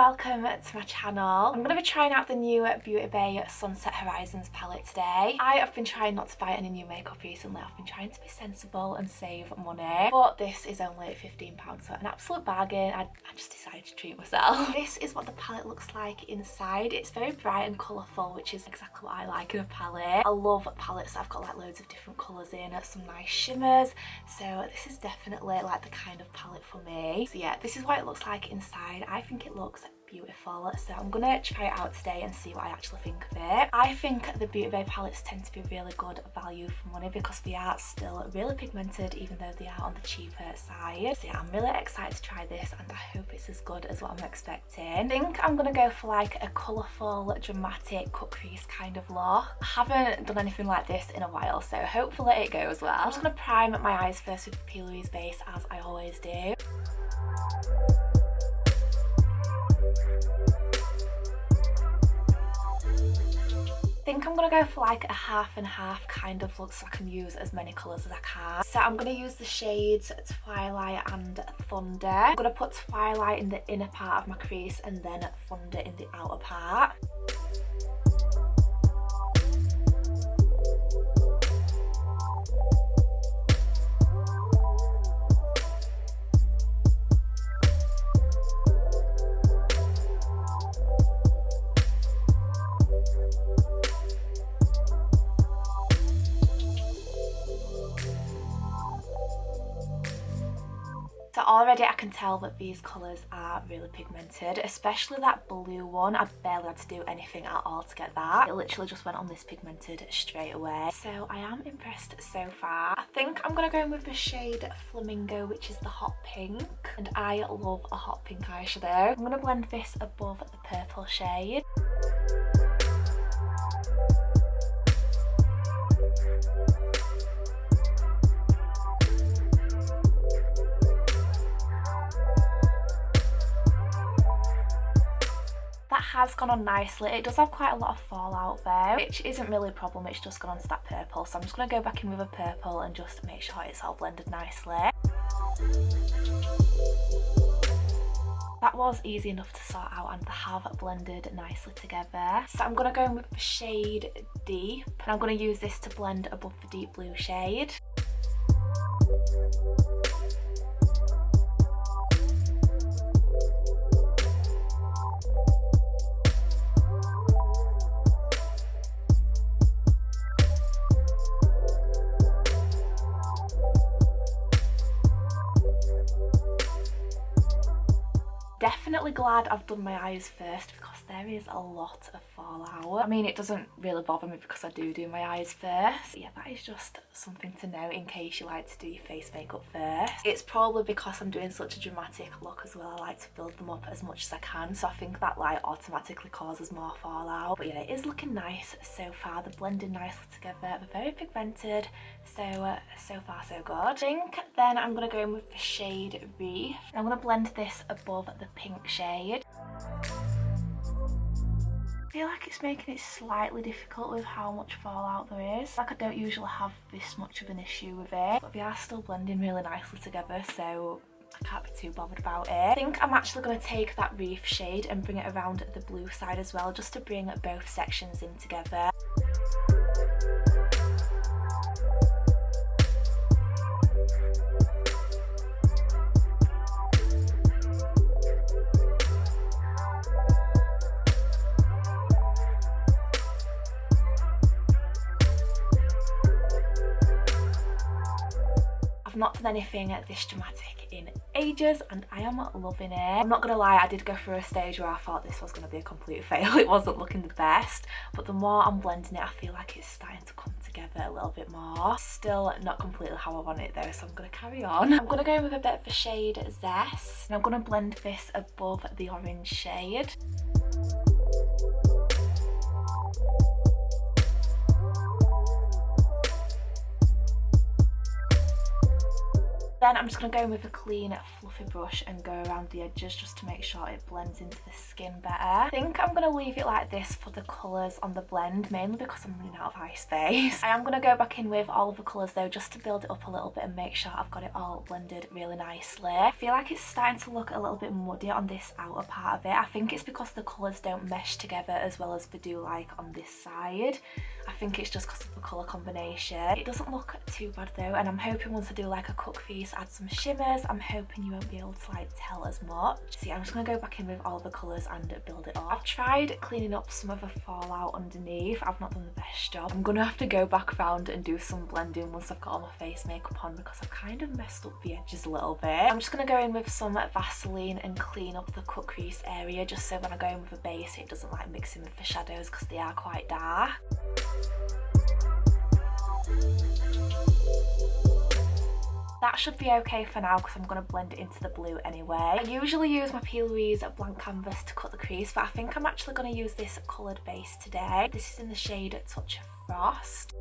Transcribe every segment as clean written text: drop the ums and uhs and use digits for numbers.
welcome to my channel. I'm going to be trying out the new Beauty Bay Sunset Horizons palette today. I have been trying not to buy any new makeup recently. I've been trying to be sensible and save money, but this is only £15, so an absolute bargain. I just decided to treat myself. This is what the palette looks like inside. It's very bright and colourful, which is exactly what I like in a palette. I love palettes that have got like loads of different colours in, some nice shimmers, so this is definitely like the kind of palette for me. So yeah, this is what it looks like inside. I think it looks beautiful, so I'm gonna try it out today and see what I actually think of it. I think the Beauty Bay palettes tend to be really good value for money because they are still really pigmented even though they are on the cheaper side. So yeah, I'm really excited to try this and I hope it's as good as what I'm expecting. I think I'm gonna go for like a colourful, dramatic cut crease kind of look. I haven't done anything like this in a while, so hopefully it goes well. I'm just gonna prime my eyes first with the P. Louise base as I always do. I think I'm gonna go for like a half and half kind of look so I can use as many colours as I can. So I'm gonna use the shades Twilight and Thunder. I'm gonna put Twilight in the inner part of my crease and then Thunder in the outer part. So already I can tell that these colours are really pigmented, especially that blue one. I barely had to do anything at all to get that. It literally just went on this pigmented straight away. So I am impressed so far. I think I'm going to go in with the shade Flamingo, which is the hot pink. And I love a hot pink eyeshadow. I'm going to blend this above the purple shade. Has gone on nicely. It does have quite a lot of fallout there, which isn't really a problem. It's just gone onto that purple, so I'm just going to go back in with a purple and just make sure it's all blended nicely. That was easy enough to sort out and they have blended nicely together. So I'm going to go in with the shade Deep and I'm going to use this to blend above the deep blue shade. Definitely glad I've done my eyes first because there is a lot of fallout. I mean, it doesn't really bother me because I do my eyes first. Yeah, that is just something to know in case you like to do your face makeup first. It's probably because I'm doing such a dramatic look as well. I like to build them up as much as I can, so I think that like automatically causes more fallout. But yeah, it is looking nice so far. They're blending nicely together. They're very pigmented, so far so good. I think then I'm going to go in with the shade Reef. I'm going to blend this above the pink shade. I feel like it's making it slightly difficult with how much fallout there is. Like I don't usually have this much of an issue with it, but they are still blending really nicely together, so I can't be too bothered about it. I think I'm actually going to take that Reef shade and bring it around the blue side as well, just to bring both sections in together. I've not done anything this dramatic in ages and I am loving it. I'm not gonna lie, I did go through a stage where I thought this was gonna be a complete fail. It wasn't looking the best, but the more I'm blending it, I feel like it's starting to come together a little bit more. Still not completely how I want it though, so I'm gonna carry on. I'm gonna go in with a bit of the shade Zest and I'm gonna blend this above the orange shade. Then I'm just going to go in with a clean fluffy brush and go around the edges just to make sure it blends into the skin better. I think I'm going to leave it like this for the colours on the blend, mainly because I'm running out of eye space. I am going to go back in with all of the colours though, just to build it up a little bit and make sure I've got it all blended really nicely. I feel like it's starting to look a little bit muddy on this outer part of it. I think it's because the colours don't mesh together as well as they do like on this side. I think it's just because of the colour combination. It doesn't look too bad though, and I'm hoping once I do like a cook piece, add some shimmers, I'm hoping you won't be able to like tell as much. So yeah, I'm just going to go back in with all the colours and build it up. I've tried cleaning up some of the fallout underneath. I've not done the best job. I'm going to have to go back around and do some blending once I've got all my face makeup on, because I've kind of messed up the edges a little bit. I'm just going to go in with some Vaseline and clean up the cut crease area, just so when I go in with a base it doesn't like mix in with the shadows because they are quite dark. That should be okay for now because I'm going to blend it into the blue anyway. I usually use my P. Louise blank canvas to cut the crease, but I think I'm actually going to use this coloured base today. This is in the shade Touch of Frost.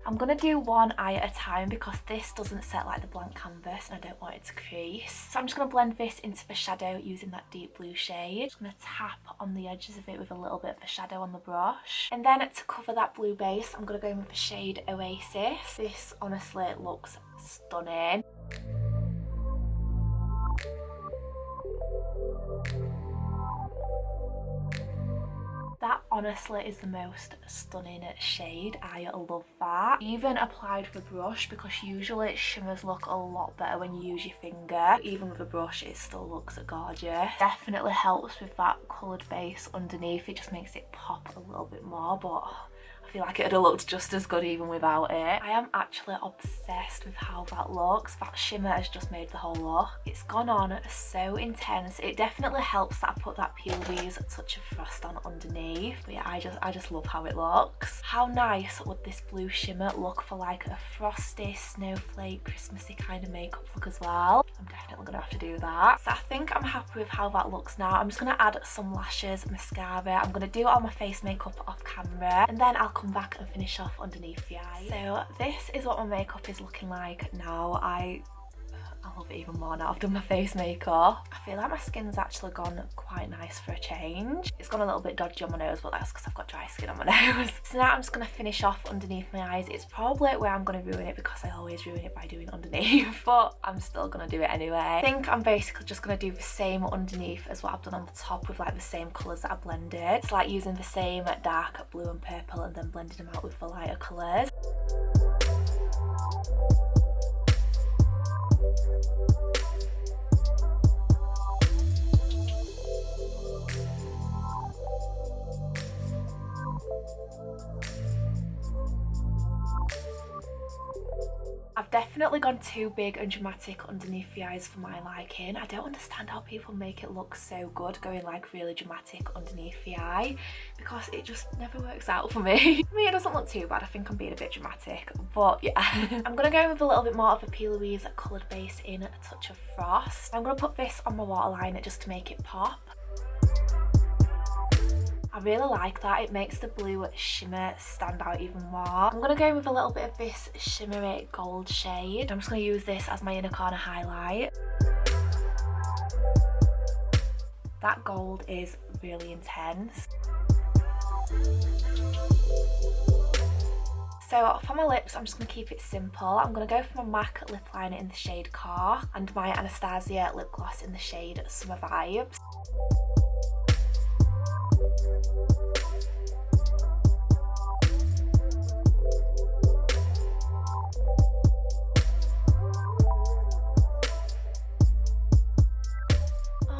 I'm going to do one eye at a time because this doesn't set like the blank canvas and I don't want it to crease. So I'm just going to blend this into the shadow using that deep blue shade. I'm going to tap on the edges of it with a little bit of a shadow on the brush. And then to cover that blue base, I'm going to go in with the shade Oasis. This honestly looks stunning. That honestly is the most stunning shade. I love that. Even applied with a brush, because usually shimmers look a lot better when you use your finger. Even with a brush it still looks gorgeous. Definitely helps with that coloured base underneath. It just makes it pop a little bit more, but I feel like it would have looked just as good even without it. I am actually obsessed with how that looks. That shimmer has just made the whole look. It's gone on so intense. It definitely helps that I put that P. Louise Touch of Frost on underneath. But yeah, I just love how it looks. How nice would this blue shimmer look for like a frosty, snowflake, Christmassy kind of makeup look as well? I'm definitely gonna have to do that. So I think I'm happy with how that looks now. I'm just gonna add some lashes, mascara. I'm gonna do all my face makeup off camera, and then I'll come back and finish off underneath the eyes. So this is what my makeup is looking like now. I love it even more now I've done my face makeup. I feel like my skin's actually gone quite nice for a change. It's gone a little bit dodgy on my nose, but that's because I've got dry skin on my nose. So now I'm just going to finish off underneath my eyes. It's probably where I'm going to ruin it because I always ruin it by doing underneath, but I'm still going to do it anyway. I think I'm basically just going to do the same underneath as what I've done on the top with like the same colours that I blended. It's like using the same dark blue and purple and then blending them out with the lighter colours. I've definitely gone too big and dramatic underneath the eyes for my liking. I don't understand how people make it look so good going like really dramatic underneath the eye, because it just never works out for me. I mean, it doesn't look too bad. I think I'm being a bit dramatic, but yeah. I'm going to go with a little bit more of a P. Louise coloured base in Touch of Frost. I'm going to put this on my waterline just to make it pop. I really like that. It makes the blue shimmer stand out even more. I'm going to go with a little bit of this shimmery gold shade. I'm just going to use this as my inner corner highlight. That gold is really intense. So for my lips, I'm just going to keep it simple. I'm going to go for my MAC lip liner in the shade Core and my Anastasia lip gloss in the shade Summer Vibes.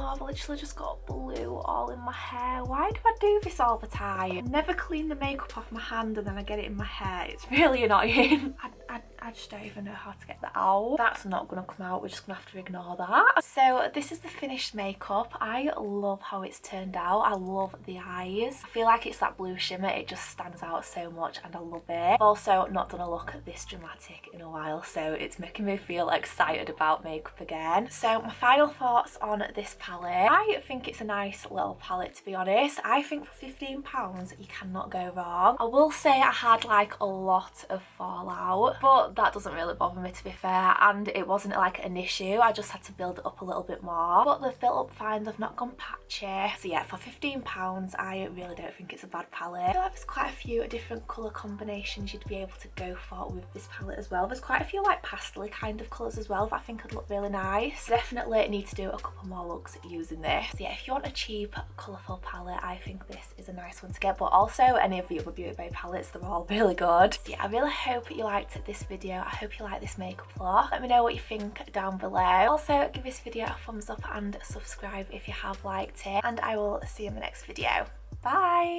I've literally just got blue all in my hair. Why do I do this all the time? I never clean the makeup off my hand and then I get it in my hair. It's really annoying. I I just don't even know how to get that out. That's not gonna come out, we're just gonna have to ignore that. So this is the finished makeup. I love how it's turned out. I love the eyes. I feel like it's that blue shimmer, it just stands out so much and I love it. I've also not done a look this dramatic in a while, so it's making me feel excited about makeup again. So my final thoughts on this palette. I think it's a nice little palette, to be honest. I think for £15 you cannot go wrong. I will say I had like a lot of fallout, but that doesn't really bother me, to be fair, and it wasn't like an issue. I just had to build it up a little bit more, but they've built up fine, they've not gone patchy. So yeah, for £15 I really don't think it's a bad palette. I feel like there's quite a few different colour combinations you'd be able to go for with this palette as well. There's quite a few like pastel kind of colours as well that I think would look really nice. Definitely need to do a couple more looks using this. So yeah, if you want a cheap colourful palette, I think this is a nice one to get, but also any of the other Beauty Bay palettes, they're all really good. So yeah, I really hope you liked this video. I hope you like this makeup look. Let me know what you think down below. Also give this video a thumbs up and subscribe if you have liked it, and I will see you in the next video. Bye!